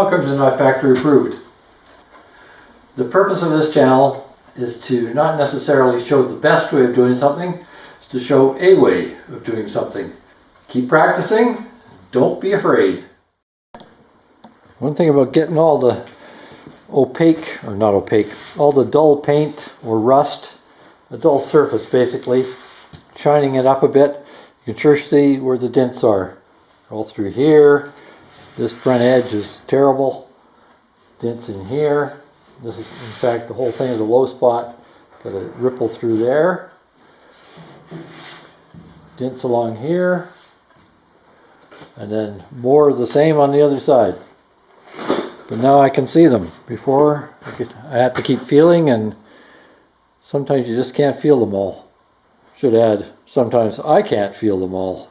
Welcome to Not Factory Approved. The purpose of this channel is to not necessarily show the best way of doing something, it's to show a way of doing something. Keep practicing, don't be afraid. One thing about getting all the opaque, or not opaque, all the dull paint or rust, a dull surface basically, shining it up a bit, you can sure see where the dents are. All through here. This front edge is terrible. Dents in here. This is, in fact, the whole thing is a low spot. Got a ripple through there. Dents along here. And then more of the same on the other side. But now I can see them. Before, I had to keep feeling, and sometimes you just can't feel them all. Should add, sometimes I can't feel them all.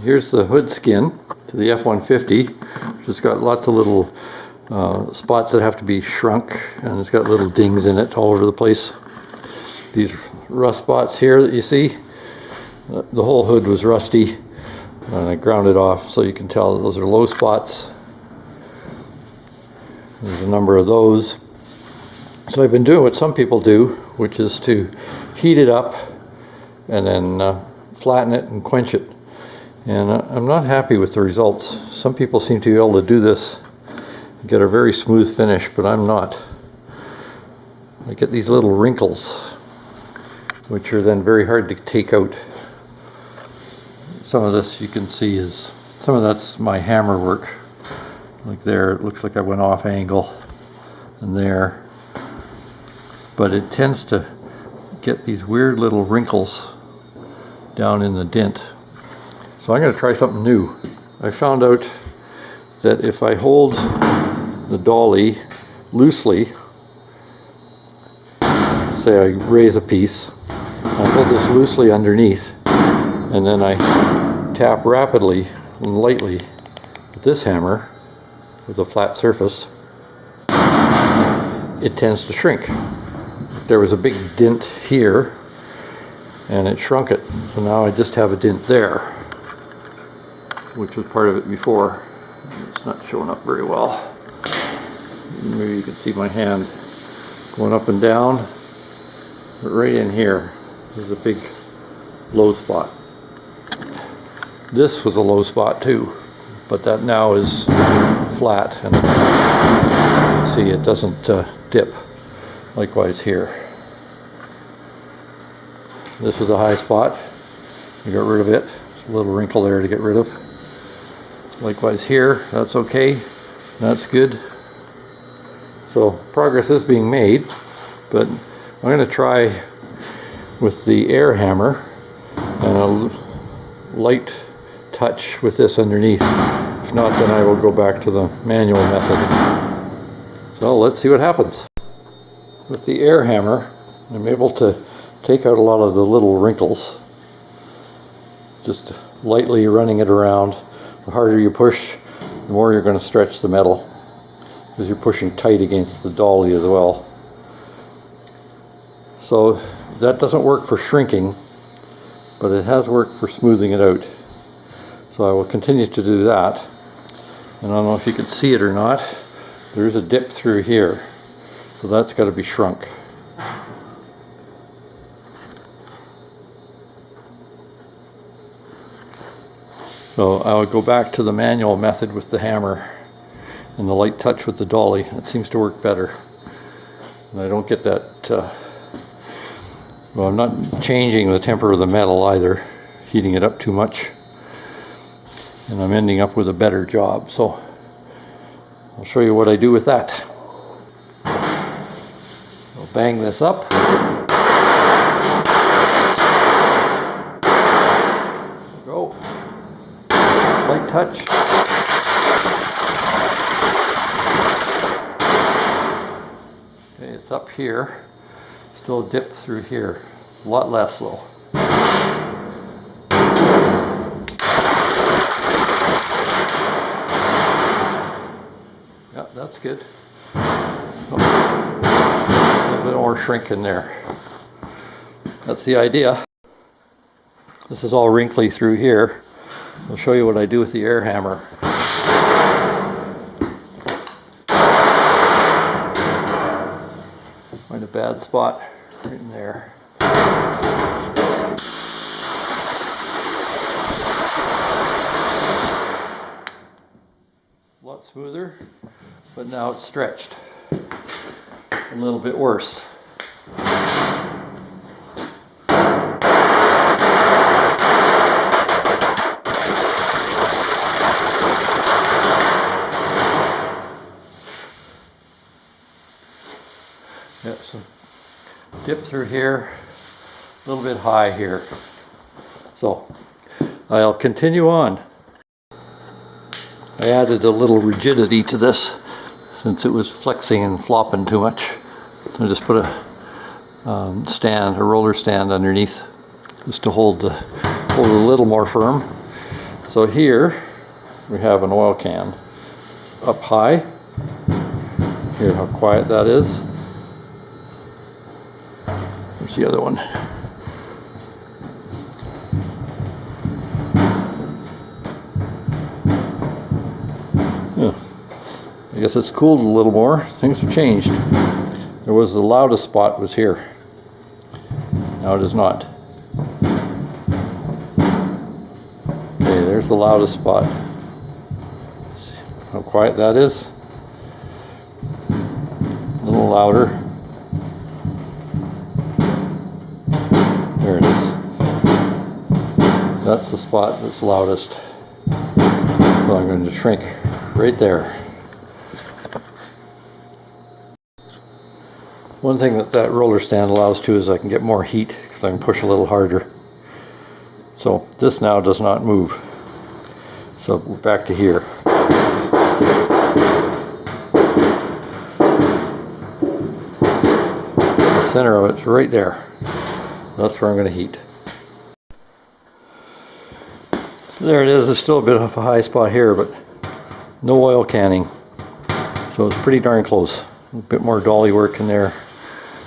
Here's the hood skin to the F150, which has got lots of little spots that have to be shrunk, and it's got little dings in it all over the place. These rust spots here that you see, the whole hood was rusty, and I ground it off so you can tell those are low spots. There's a number of those. So I've been doing what some people do, which is to heat it up and then flatten it and quench it. And I'm not happy with the results. Some people seem to be able to do this and get a very smooth finish, but I'm not. I get these little wrinkles, which are then very hard to take out. Some of this you can see is, some of that's my hammer work. Like there, it looks like I went off angle, and there. But it tends to get these weird little wrinkles down in the dent. So I'm going to try something new. I found out that if I hold the dolly loosely, say I raise a piece, I hold this loosely underneath, and then I tap rapidly and lightly with this hammer, with a flat surface, it tends to shrink. There was a big dent here, and it shrunk it. So now I just have a dent there, which was part of it before. It's not showing up very well. Maybe you can see my hand going up and down. But right in here, there's a big low spot. This was a low spot too, but that now is flat, and see, it doesn't dip. Likewise here. This is a high spot. I got rid of it. There's a little wrinkle there to get rid of. Likewise here, that's okay, that's good. So progress is being made, but I'm going to try with the air hammer and a light touch with this underneath. If not, then I will go back to the manual method. So let's see what happens. With the air hammer, I'm able to take out a lot of the little wrinkles, just lightly running it around. The harder you push, the more you're going to stretch the metal, because you're pushing tight against the dolly as well. So that doesn't work for shrinking, but it has worked for smoothing it out. So I will continue to do that. And I don't know if you can see it or not, there's a dip through here, so that's got to be shrunk. So I would go back to the manual method with the hammer and the light touch with the dolly. It seems to work better. And I don't get that, well, I'm not changing the temper of the metal either, heating it up too much. And I'm ending up with a better job. So I'll show you what I do with that. I'll bang this up. Go. Light touch. Okay, it's up here. Still a dip through here. A lot less though. Yeah, that's good. Oh, a little bit more shrink in there. That's the idea. This is all wrinkly through here. I'll show you what I do with the air hammer. bad spot right in there. A lot smoother, but now it's stretched. A little bit worse. Yeah, so dip through here, a little bit high here. So I'll continue on. I added a little rigidity to this since it was flexing and flopping too much. So I just put a stand, a roller stand underneath, just to hold it a little more firm. So here we have an oil can up high. Hear how quiet that is. There's the other one. Yeah. I guess it's cooled a little more. Things have changed. There was the loudest spot was here. Now it is not. Okay, there's the loudest spot. See how quiet that is? A little louder. There it is. That's the spot that's loudest. So I'm going to shrink right there. One thing that roller stand allows too is I can get more heat because I can push a little harder. So this now does not move. So we're back to here. The center of it's right there. That's where I'm going to heat. There it is. There's still a bit of a high spot here, but no oil canning. So it's pretty darn close. A bit more dolly work in there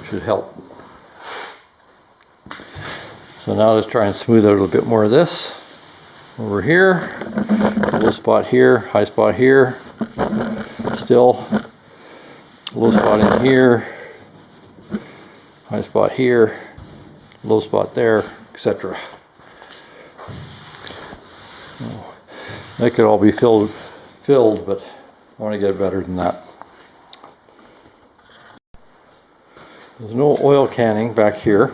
should help. So now let's try and smooth out a little bit more of this. Over here, low spot here, high spot here. Still, low spot in here, high spot here, low spot there, etc. That could all be filled, but I want to get it better than that. There's no oil canning back here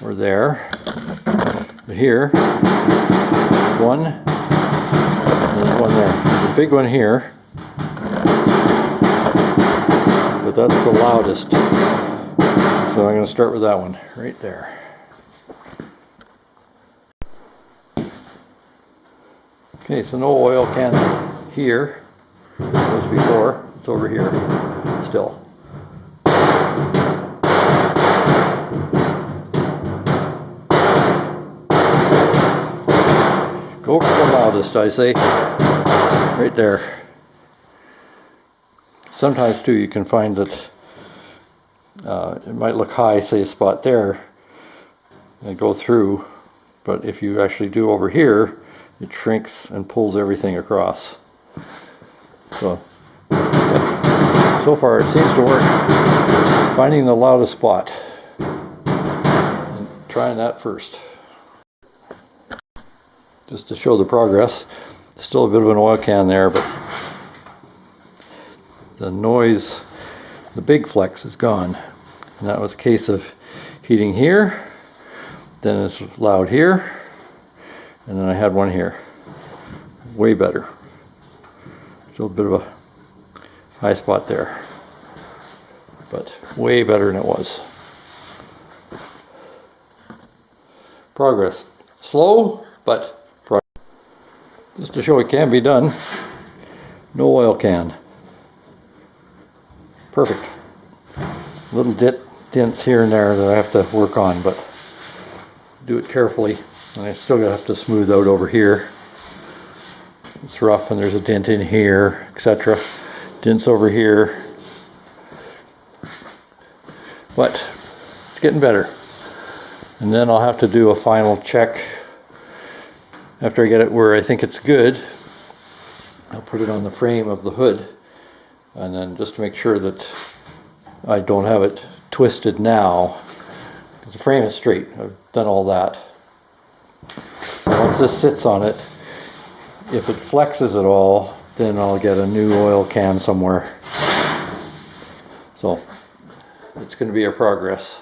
or there, but here, one, and there's one there. There's a big one here, but that's the loudest. So I'm going to start with that one right there. Okay, so no oil can here. It was before. It's over here still. Go for the loudest, I say. Right there. Sometimes too you can find that it might look high, say a spot there, and go through, but if you actually do over here, it shrinks and pulls everything across. So far it seems to work. Finding the loudest spot and trying that first. Just to show the progress. Still a bit of an oil can there, but the noise, the big flex is gone. And that was a case of heating here, then it's loud here, and then I had one here. Way better. Still a bit of a high spot there, but way better than it was. Progress. Slow, but progress. Just to show it can be done. No oil can. Perfect. Little dents here and there that I have to work on, but do it carefully. And I still have to smooth out over here. It's rough and there's a dent in here, etc. Dents over here. But it's getting better. And then I'll have to do a final check after I get it where I think it's good. I'll put it on the frame of the hood, and then just to make sure that I don't have it twisted now. The frame is straight. I've done all that. So once this sits on it, if it flexes at all, then I'll get a new oil can somewhere. So it's going to be a progress.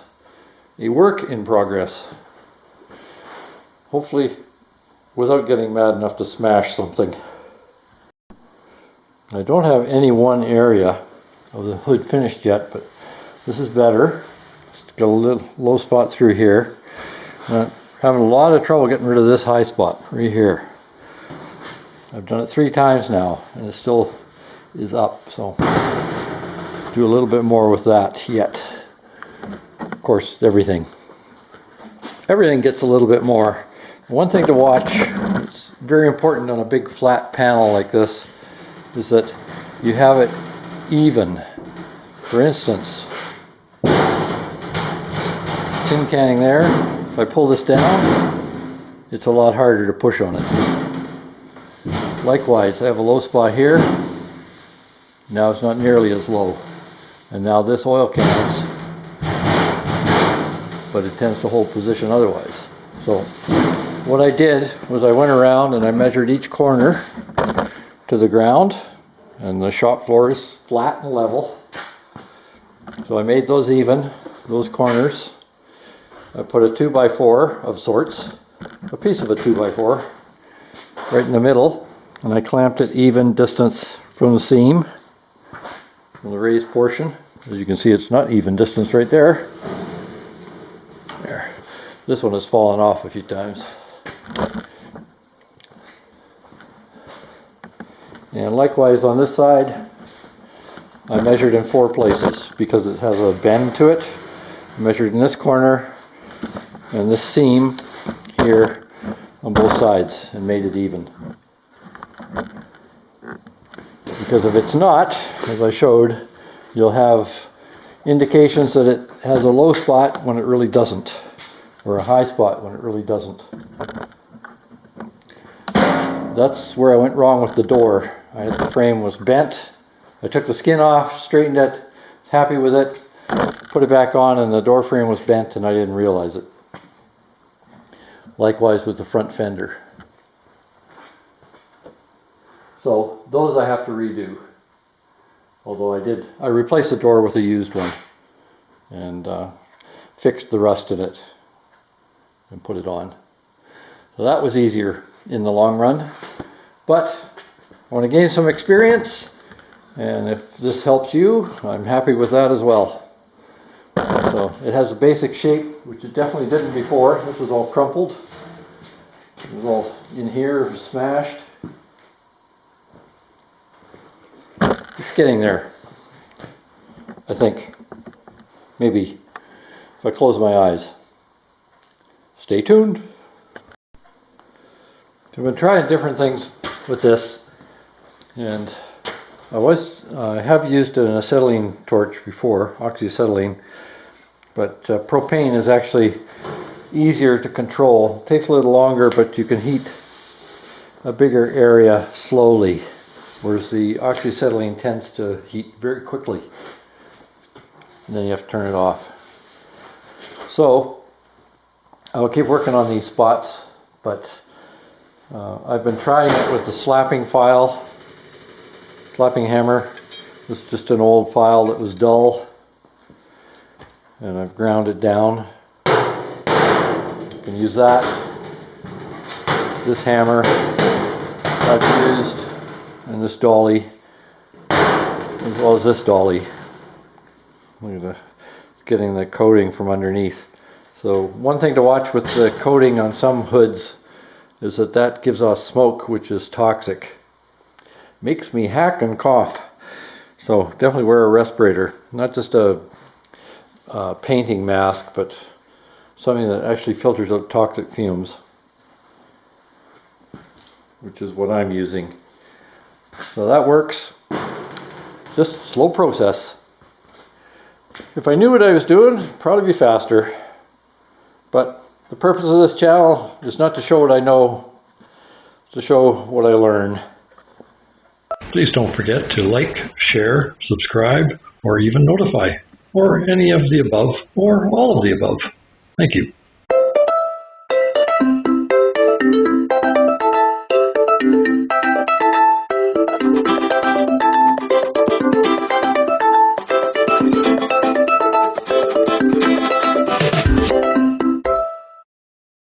A work in progress. Hopefully without getting mad enough to smash something. I don't have any one area of the hood finished yet, but this is better. Just got a little low spot through here. I'm having a lot of trouble getting rid of this high spot right here. I've done it 3 times now and it still is up, so do a little bit more with that yet. Of course, everything gets a little bit more. One thing to watch, it's very important on a big flat panel like this, is that you have it even. For instance, tin canning there, if I pull this down, it's a lot harder to push on it. Likewise, I have a low spot here. Now it's not nearly as low. And now this oil cans, but it tends to hold position otherwise. So what I did was I went around and I measured each corner to the ground, and the shop floor is flat and level. So I made those even, those corners. I put a 2x4 of sorts, a piece of a 2x4, right in the middle, and I clamped it even distance from the seam, from the raised portion. As you can see, it's not even distance right there. There. This one has fallen off a few times. And likewise on this side, I measured in 4 places because it has a bend to it. I measured in this corner and this seam here on both sides and made it even. Because if it's not, as I showed, you'll have indications that it has a low spot when it really doesn't, or a high spot when it really doesn't. That's where I went wrong with the door. The frame was bent. I took the skin off, straightened it, happy with it, put it back on, and the door frame was bent and I didn't realize it. Likewise with the front fender. So those I have to redo. Although I replaced the door with a used one and fixed the rust in it and put it on. So that was easier in the long run. But I want to gain some experience, and if this helps you, I'm happy with that as well. So it has a basic shape, which it definitely didn't before. This was all crumpled. It was all in here, smashed. It's getting there, I think. Maybe if I close my eyes. Stay tuned. I've been trying different things with this, and I have used an acetylene torch before, oxyacetylene, but propane is actually easier to control. It takes a little longer, but you can heat a bigger area slowly, whereas the oxyacetylene tends to heat very quickly, and then you have to turn it off. So I'll keep working on these spots, but I've been trying it with the slapping hammer. This is just an old file that was dull, and I've ground it down. You can use that. This hammer I've used, and this dolly, as well as this dolly. Look at getting the coating from underneath. So one thing to watch with the coating on some hoods is that gives off smoke, which is toxic. Makes me hack and cough. So definitely wear a respirator. Not just a painting mask, but something that actually filters out toxic fumes, which is what I'm using. So that works. Just slow process. If I knew what I was doing, it'd probably be faster. But the purpose of this channel is not to show what I know, to show what I learn. Please don't forget to like, share, subscribe, or even notify. or any of the above, or all of the above. Thank you.